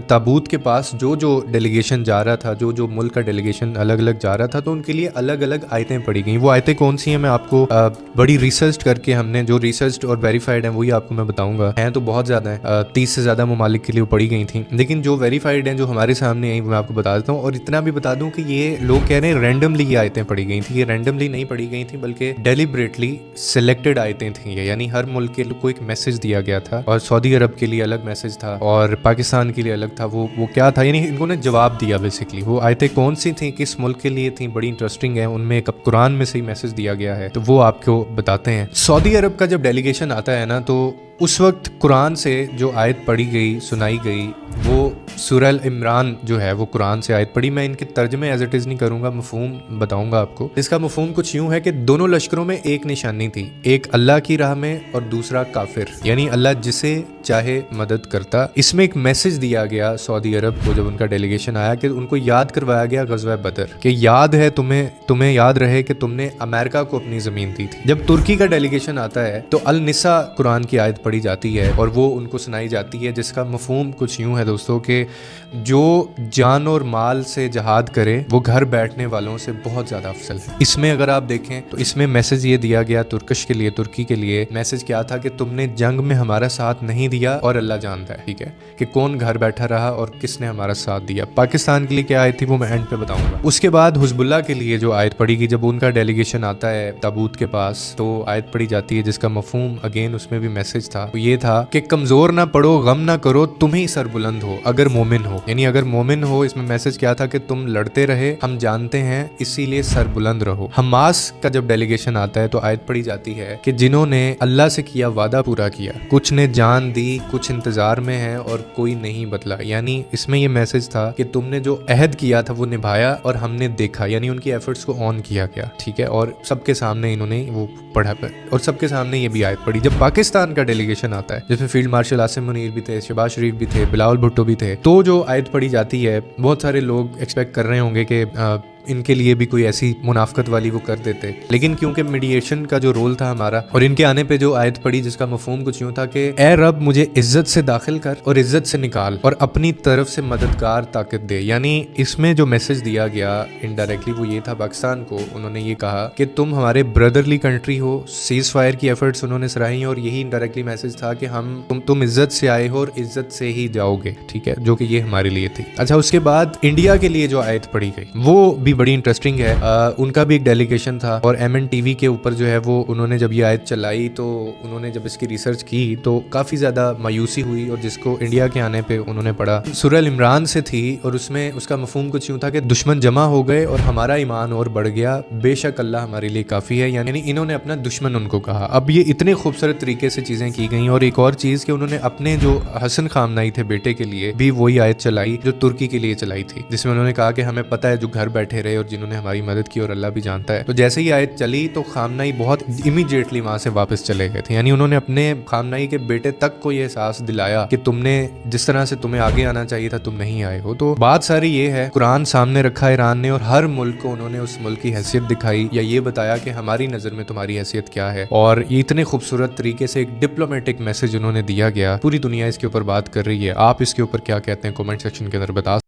ताबूत के पास जो जो डेलीगेशन जा रहा था, जो जो मुल्क का डेलीगेशन अलग अलग जा रहा था, तो उनके लिए अलग अलग आयतें पढ़ी गई। वो आयतें कौन सी हैं मैं आपको बड़ी रिसर्च करके, हमने जो रिसर्च और वेरीफाइड हैं वही आपको मैं बताऊंगा। हैं तो बहुत ज़्यादा हैं, 30 से ज़्यादा ममालिक के लिए वो पढ़ी गई थी, लेकिन जो वेरीफाइड हैं, जो हमारे सामने आई, वो मैं आपको बता देता हूँ। और इतना भी बता दूँ कि ये लोग कह रहे हैं रैंडमली ये आयतें पढ़ी गई थी। ये रैंडमली नहीं पढ़ी गई थी, बल्कि डेलिबरेटली सिलेक्टेड आयतें थी ये, यानी हर मुल्क के को एक मैसेज दिया गया था। और सऊदी अरब के लिए अलग मैसेज था और पाकिस्तान के लिए अलग था। वो क्या था, यानी इनको ने जवाब दिया बेसिकली। वो आयतें कौन सी थी, किस मुल्क के लिए थी, बड़ी इंटरेस्टिंग है। उनमें एक कुरान में से ही मैसेज दिया गया है, तो वो आपको बताते हैं। सऊदी अरब का जब डेलीगेशन आता है ना, तो उस वक्त कुरान से जो आयत पढ़ी गई, सुनाई गई, वो सूरह अल इमरान जो है वो कुरान से आयत पढ़ी। मैं इनके तर्जमे एज इट इज़ नहीं करूँगा, मफहूम बताऊँगा आपको। इसका मफहूम कुछ यूँ है कि दोनों लश्करों में एक निशानी थी, एक अल्लाह की राह में और दूसरा काफिर, यानी अल्लाह जिसे चाहे मदद करता। इसमें एक मैसेज दिया गया सऊदी अरब को जब उनका डेलीगेशन आया, कि उनको याद करवाया गया ग़ज़वा बदर, कि याद है तुम्हें याद रहे कि तुमने अमेरिका को अपनी ज़मीन दी थी। जब तुर्की का डेलीगेशन आता है तो अल निसा कुरान की आयत पढ़ी जाती है और वो उनको सुनाई जाती है, जिसका मफहूम कुछ यूँ है दोस्तों कि जो जान और माल से जहाद करे वो घर बैठने वालों से बहुत ज़्यादा अफसल है। इसमें अगर आप देखें तो इसमें मैसेज ये दिया गया तुर्किश के लिए, तुर्की के लिए मैसेज क्या था कि तुमने जंग में हमारा साथ नहीं दिया और अल्लाह जानता है, ठीक है, कि कौन घर बैठा रहा और किसने हमारा साथ दिया। पाकिस्तान के लिए क्या आयत थी वो मैं एंड पे बताऊंगा। उसके बाद हुज़्बुल्लाह के लिए जो आयत पढ़ी गई, जब उनका डेलीगेशन आता है ताबूत के पास, तो आयत पढ़ी जाती है जिसका मफहूम अगेन उसमें भी मैसेज था। तो ये था कि कमज़ोर ना पड़ो, गम ना करो, तुम ही सरबुलंद हो अगर मोमिन हो। यानी अगर मोमिन हो, इसमें मैसेज क्या था कि तुम लड़ते रहे, हम जानते हैं, इसीलिए सरबुलंद रहो। हमास का जब डेलीगेशन आता है तो आयत पढ़ी जाती है कि जिन्होंने अल्लाह से किया वादा पूरा किया, कुछ ने जान दी, कुछ इंतजार में है और कोई नहीं बदला। यानी इसमें यह मैसेज था कि तुमने जो अहद किया था वो निभाया और हमने देखा, यानी उनकी एफर्ट्स को ऑन किया गया, ठीक है। और सबके सामने इन्होंने वो पढ़ा और सबके सामने ये भी आयत पढ़ी। जब पाकिस्तान का डेलीगेशन आता है, जिसमें फील्ड मार्शल आसिम मुनीर भी थे, शहबाज शरीफ भी थे, बिलावल भुट्टो भी थे, तो जो आयत पढ़ी जाती है, बहुत सारे लोग एक्सपेक्ट कर रहे होंगे कि इनके लिए भी कोई ऐसी मुनाफकत वाली वो कर देते, लेकिन क्योंकि मीडिएशन का जो रोल था हमारा, और इनके आने पे जो आयत पड़ी जिसका मफहूम कुछ यूँ था कि ए रब मुझे इज्जत से दाखिल कर और इज्जत से निकाल और अपनी तरफ से मददगार ताकत दे। यानी इसमें जो मैसेज दिया गया इनडायरेक्टली वो ये था पाकिस्तान को, उन्होंने ये कहा कि तुम हमारे ब्रदरली कंट्री हो, सीज फायर की एफर्ट्स उन्होंने सराही, और यही इनडायरेक्टली मैसेज था कि हम तुम इज्जत से आए हो और इज्जत से ही जाओगे, ठीक है, जो कि ये हमारे लिए थी। अच्छा, उसके बाद इंडिया के लिए जो आयत पढ़ी गई वो भी बड़ी इंटरेस्टिंग है। उनका भी एक डेलीगेशन था और MNTV के ऊपर जो है वो उन्होंने जब ये आयत चलाई तो उन्होंने जब इसकी रिसर्च की तो काफ़ी ज़्यादा मायूसी हुई, और जिसको इंडिया के आने पे उन्होंने पढ़ा। सूरह अल इमरान से थी और उसमें उसका मफहूम कुछ यूँ था कि दुश्मन जमा हो गए और हमारा ईमान और बढ़ गया, बेशक अल्लाह हमारे लिए काफ़ी है। यानी इन्होंने अपना दुश्मन उनको कहा। अब ये इतने खूबसूरत तरीके से चीज़ें की गई। और एक और चीज़ कि उन्होंने अपने जो हसन खामनाई थे बेटे के लिए भी वही आयत चलाई जो तुर्की के लिए चलाई थी, जिसमें उन्होंने कहा कि हमें पता है जो घर बैठे रहे और जिन्होंने हमारी मदद की और अल्लाह भी जानता है। तो जैसे ही आयत चली तो खामनाई बहुत इमीडिएटली वहां से वापस चले गए थे। यानी उन्होंने अपने खामनाई के बेटे तक को ये एहसास दिलाया कि तुमने जिस तरह से तुम्हें आगे आना चाहिए था तुम नहीं आए हो। तो बात सारी ये है, कुरान सामने रखा ईरान ने और हर मुल्क को उन्होंने उस मुल्क की हैसियत दिखाई, या ये बताया कि हमारी नजर में तुम्हारी हैसियत क्या है। और ये इतने खूबसूरत तरीके से एक डिप्लोमेटिक मैसेज उन्होंने दिया गया, पूरी दुनिया इसके ऊपर बात कर रही है। आप इसके ऊपर क्या कहते हैं कमेंट सेक्शन के अंदर बता